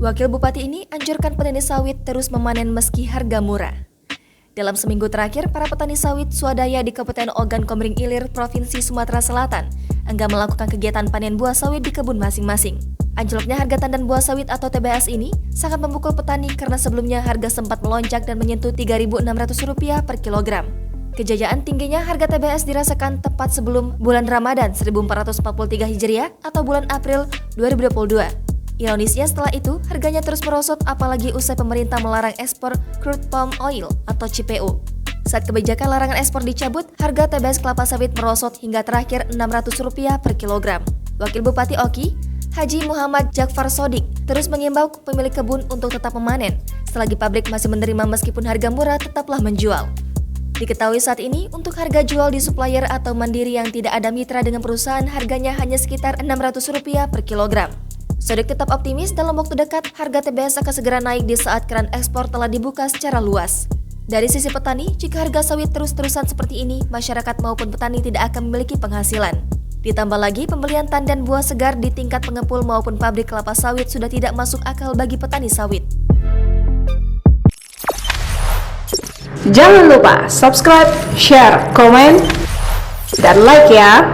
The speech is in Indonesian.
Wakil Bupati ini anjurkan petani sawit terus memanen meski harga murah. Dalam seminggu terakhir, para petani sawit swadaya di Kabupaten Ogan Komering Ilir, Provinsi Sumatera Selatan, enggak melakukan kegiatan panen buah sawit di kebun masing-masing. Anjloknya harga tandan buah sawit atau TBS ini sangat memukul petani karena sebelumnya harga sempat melonjak dan menyentuh Rp3.600 per kilogram. Kejayaan tingginya harga TBS dirasakan tepat sebelum bulan Ramadan 1443 Hijriah atau bulan April 2022. Ironisnya setelah itu, harganya terus merosot apalagi usai pemerintah melarang ekspor crude palm oil atau CPO. Saat kebijakan larangan ekspor dicabut, harga TBS kelapa sawit merosot hingga terakhir Rp600 per kilogram. Wakil Bupati Oki, Haji Muhammad Jakfar Sodik, terus mengimbau pemilik kebun untuk tetap memanen. Selagi pabrik masih menerima meskipun harga murah tetaplah menjual. Diketahui saat ini, untuk harga jual di supplier atau mandiri yang tidak ada mitra dengan perusahaan harganya hanya sekitar Rp600 per kilogram. Sodik tetap optimis dalam waktu dekat harga TBS akan segera naik di saat keran ekspor telah dibuka secara luas. Dari sisi petani, jika harga sawit terus-terusan seperti ini, masyarakat maupun petani tidak akan memiliki penghasilan. Ditambah lagi, pembelian tandan buah segar di tingkat pengepul maupun pabrik kelapa sawit sudah tidak masuk akal bagi petani sawit. Jangan lupa subscribe, share, komen, dan like ya!